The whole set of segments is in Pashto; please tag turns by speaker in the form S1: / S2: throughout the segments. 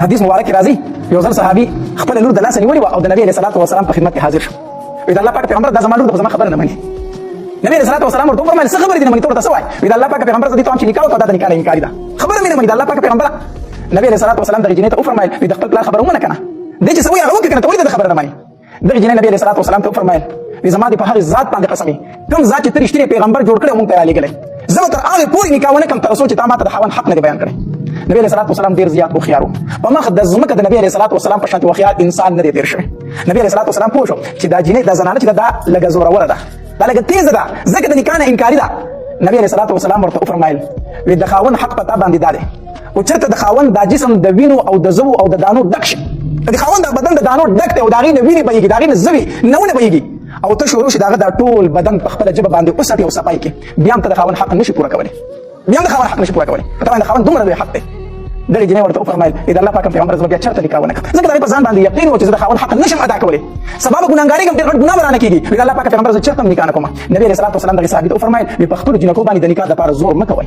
S1: حدیث مبارک راځي یو ځل صحابي خپل لور د لاسه نیولې وه او د نبي علیه الصلاة والسلام په خدمت کې حاضر شو. وایي د الله پاک پیغمبر دا زما لور ده خو زما خبره نه مني. نبي علیه الصلاة والسلام ورته وفرمایل څه خبرې دي نه مني ته ورته څه وایې؟ وایي د الله پاک پیغمبر زه دې ته وایم چې نکاح وکړه دا د نکاح نه انکاري ده خبره مې نه مني د الله پاک پیغمبره. نبي علیه الصلاة والسلام دغې جنۍ ته وفرمایل وایي د خپل پلار خبره ومنه که نه دی چې څه وایي هغه وکړه که نه ته ولې د خبره نه منې. دغې جنۍ نبي علیه الصلاة والسلام ته وفرمایل وایي زما دې په هغې ذات باندې قسم کوم ذات چې ته رښتینی پیغمبر جوړ کړی او موږ ته یې رالېږلی زه به تر هغې پورې نکاح ونه کړم تر څو چې تا ما ته د خاوند حق نه دی بیان کړی. نبی علیه الصلاة والسلام ډېر زیات هوښیار و په مخ د ځمکه د نبی علیه الصلاة والسلام په شانتې هوښیار انسان نه دی تېر شوی. نبی علیه الصلاة والسلام پوه شو چې دا جنۍ دا زنانه چې ده دا لږه زوروره ده دا لږه تیزه ده ځکه د نکاح نه انکاري ده. نبی علیه الصلاة والسلام ورته وفرمایل وایي د خاوند حق په تا باندې دا دی او چېرته د خاوند دا جسم د وینو او د زوو او د دانو ډک شي د خاوند دا بدن د دانو ډک دی او د هغې نه وینې بهیږي د هغې نه زوي نونه بهیږي او ته شروع شي د هغه دا ټول بدن په خپله ژبه باندې وسټي او صفای کړي بیا هم ته د خاوند حق نشي پوره کولی بیا هم د خاوند حق نشي پوره کولی په تا باندې د خاوند دومره لوی حق دی. دغې جنۍ ورته وفرمایل د الله پاک پیغمبر زه به بیا چېرته نکاح ونه کړم ځکه د هغې په ځان باندې یقین و چې زه د خاوند حق نشم ادا کولی سبا به ګناهګارېږم ډېر غټ ګناه به رانه کېږي د الله پاک پیغمبر زه چېرته هم نکاح نه کوم. نبي علیه الصلاة والسلام دغې صحابي ته وفرمایل په خپلو جنکو باندې د نکاح دپاره زور مه کوئ.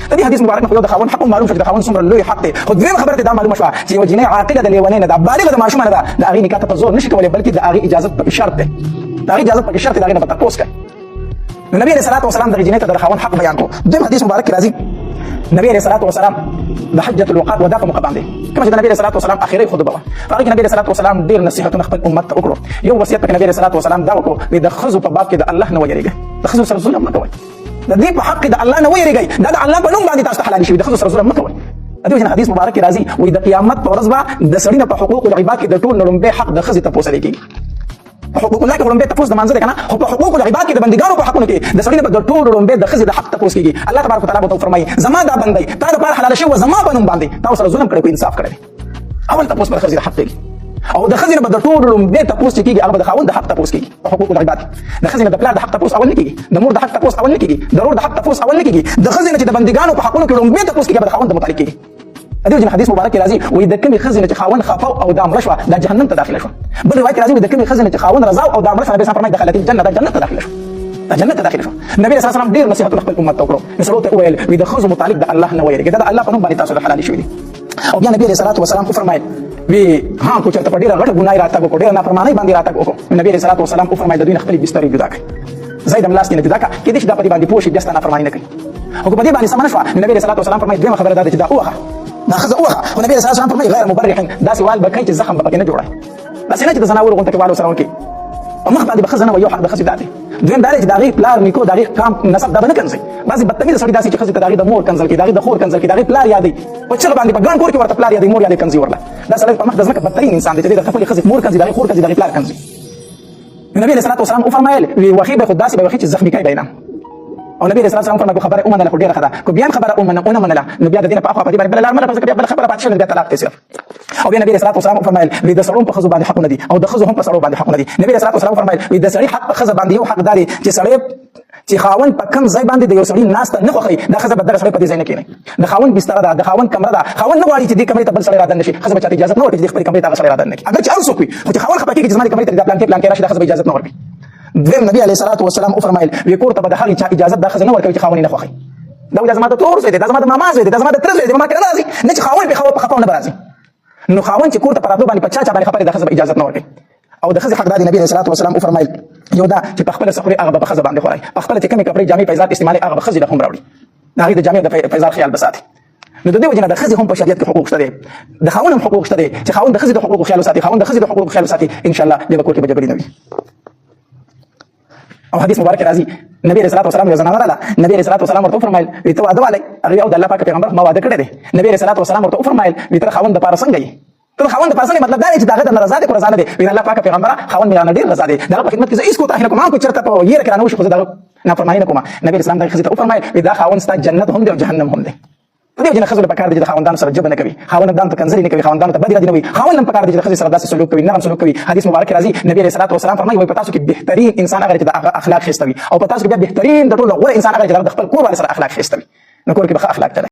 S1: د دې حدیث مبارک نه خو یو د خاوند حق معلوم شو چې د خاوند څومره لوی حق دی خو دویمه خبره ترې دا معلومه شوه چې یوه جنۍ عاقله د لیونۍ نه ده بالغه د ماشومه نه ده د هغې نکاح ته په زور نشي کولی بلکې د هغې اجازت پکې شرط دی د هغې اجازت پکې شرط دی د هغې نه به تپوس کوي. نو نبي علیه الصلاة والسلام دغې جنۍ ته د خاوند حق بیان کړو. دویم حدیث مبارک کې راځي نبی علیه الصلاة والسلام د حجة الوقات ودا په موقع باندې کومه چې د نبی علیه الصلاة والسلام اخري خطبه وه په هغې کې نبي علیه الصلاة والسلام ډېر نصیحتونه خپل امت ته وکړو. یو وصیت پکې نبي علیه الصلاة والسلام دا وکړو وایي د ښځو په باب کې د الله نه ویرېږئ د ښځو سره ظلم مه کوئ د دې په حق کې د الله نه ویرېږئ دا د الله په نوم باندې تاسو ته حلالي شوي د ښځو سره ظلم مه کوئ. د دې وجې نه حدیث مبارک کې راځي وایي د قیامت په ورځ به د سړي نه په حقوق العباد کې د ټول نه لومبی حق د ښځې تپوسلی کېږي. په حقوق الله کې لومبی تپوس د مانځه دی که نه خو په حقوق العباد کې د بندګانو په حقونو کې د سړي نه به د ټولو لومبی د ښځې د حق تپوس کېږي. الله تبارک وتعالی به ورته وفرمایي زما دا بندی تا دپاره حلاله شوې وه زما په نوم باندې تا ورسره ظلم کړی خو انصاف کړی دی اول تپوس به د ښځې د حق کېږي او د ښځې نه به د ټولو لومبی تپوس چې کېږي هغه به د خاوند د حق تپوس کېږي په حقوق العباد د ښځې نه د پلار د حق تپوس اول نه کېږي د مور د حق تپوس اول نه کېږي د ورور د حق تپوس اول نه کېږي د ښځې نه چې د بندګانو په حقونو کې لومبی تپوس کېږي به د خاوند د متعلق کېږي. د دې وجې نه حدیث مبارک کې راځي وایي د کومې ښځې نه چې خاوند خفه او دا مړه شوه دا جهنم ته داخله شوه. بل روایت کې راځي د کومې ښځې نه چې خاوند رضا او دا مړه شوه نبي اسلام فرمایي دخلت الجنه دا جنت ته داخله شوه دا جنت ته داخله شوه. نبي صلی الله علیه وسلم ډېر نصیحتونه خپل امت ته وکړو سړو ته وویل وایي د ښځو متعلق د الله نه ویرېږئ دا د الله په نوم باندې تاسو ته حلالي شوي دي. او بیا نبي علیه الصلاة والسلام وفرمایل وی ها کو چېرته په ډېره غټه ګناه یې راتګ وکړو ډېره نافرمانۍ باندې راتګ وکړو نبي علیه الصلاة والسلام وفرمایل د دوی نه خپلې بسترې جدا کړئ ځای د ملاستې نه جدا کړه کېدای شي دا په دې باندې پوه شي بیا ستا نافرماني نه کوي او که په دې باندې سمه نه شوه نو نبي علیه الصلاة والسلام فرمایي دویمه خبره دا ده چې دا ووهه دا ښځه ووهه خو نبي علیه الصلاة والسلام فرمایي غیر مبرح داسې وال به کوي چې زخم به پکې نه جوړوي داسې نه چې د زناورو غونته کې والو سره وکړي په مخ باندې به ښځه نه وایي یو حق د ښځې دا دی. دویم دا دی چې د هغې پلار نیکو د هغې قام نسب دا به نه کنځئ بعضې بدتمیزه سړي داسې چې ښځې ته د هغې د مور کنځل کړي د هغې د خور کنځل کړي د هغې پلار یادوي په چغه باندې په ګڼ کور کې ورته پلار یادوي مور یادوي کنځي ورله دا سړی په مخ د ځمکه بدترین انسان دی چې دی د خپلې ښځې مور کنځي د هغې خور کنځي د هغې پلار کنځي. نو نبي علیه الصلاة والسلام وفرمایل وښي به خو داسې به وښي چې زخمي کوي به یې نه او نبي علیه الصلاة والسلام فرمایي خبره ومنله خو ډېره ښه ده که بیا هم خبره ونه منله نو بیا د دې نه په اخوا په دې باندې بله لار مه ځکه بیا بله خبره پاتې شوه بیا طلاق دی صرف. او بیا نبي علیه الصلاة والسلام وفرمایل وایي د سړو په ښځو باندې حقونه دي او د ښځو هم په سړو باندې حقونه دي. نبي علیه الصلاة والسلام وفرمایل وایي د سړي حق په ښځه باندې یو حق دا دی چې سړی چې خاوند په کوم ځای باندې د یو سړي ناسته نه خوښوي دا ښځه به دغه سړی په دې ځای نه کښېنوي د خاوند بستره ده د خاوند کمره ده خاوند نه غواړي چې دې کمرې ته بل سړی را دننه شي ښځه به چاته اجازت نه ورکړي چې دې خپلې کمرې ته هغه سړی را دننه کړي اګر چې هر څوک وي خو چې خاوند خفه کېږي چې زما دې کمرې ته دا پلانکې راشي دا ښځه به اجازت نه ورکړي. دویم نبي علیه الصلاة والسلام وفرمایل وایي کور ته به د هغې چا اجازت دا ښځه نه ورکوي چې خاوند یې نه خوښوي دا دا زما د تور زوی دی دا زما د ماما زوی دی دا زما د تره زوی دی ماما کله نه راځي نه چې خاوند پرې خفه نه به راځي نو خاوند چې کور ته په راتلو باندې په چا باندې خبرې د ښځه به اجازت نه ورکوي. او د ښځې حق دا دی نبي علیه الصلاة والسلام وفرمایل یو دا چې په خپله څه خوري هغه به په ښځه باندې خوری په خپله چې کومې کپړې جامې پیزار استعمالوي هغه به ښځې له هم راوړي د هغې د جامې د پیزار خیال به ساتي. نو د دې وجې نه د ښځې هم په شریعت کې حقوق شته دی د خاوند هم حقوق شته دی چې خاوند د ښځې د حقوقو خیال وساتي خاوند د ښځې د حقوقو خیال وساتي انشاءالله بیا به کور کې به جګړې نه وي. او حدیث مبارک راځي نبی علیه الصلاة والسلام یو زنانه راغله نبی علیه الصلاة والسلام ورته وفرمایل وایي ته واده والی هغې او د الله پاک پیغمبر ما واده کړی دی نبی علیه الصلاة والسلام ورته وفرمایل وایي ته د خاوند دپاره څنګه یې ته د خاوند دپاره څنګه مطلب دا دی چې د هغه درنه رضا دی خو رضا نه دی وایي د الله پاک پیغمبره خاوند مې رانه ډېر رضا دی د هغه په خدمت کې زه هېڅ کوتاهي نه کوم هم که چېرته په یېره کې رانه وشي خو زه د هغه نافرماني نه کوم. نبي اسلام دغې ښځې ته وفرمایل وایي دا خاوند ستا جنت هم دی او جهنم هم دی. په دې وجې نه ښځو له پکار دی چې د خاوندانو سره جبه نه کوي خاوندانو ته کنځلې نه کوي خاوندانو ته بدې ردې نه وایي خاوند هم پکار دی چې د ښځې سره داسې سلوک کوي نرم سلوک کوي. حدیث مبارک کې راځي نبي علیه الصلاة والسلام فرمایي وایي په تاسو کې بهترین انسان هغه دی چې د هغه اخلاق ښایسته وي او په تاسو کې بیا بهترین د ټولو غوره انسان هغه دی چې د خپل کور والي سره اخلاق ښایسته وي. نو کور کې به ښه اخلاق چلوي.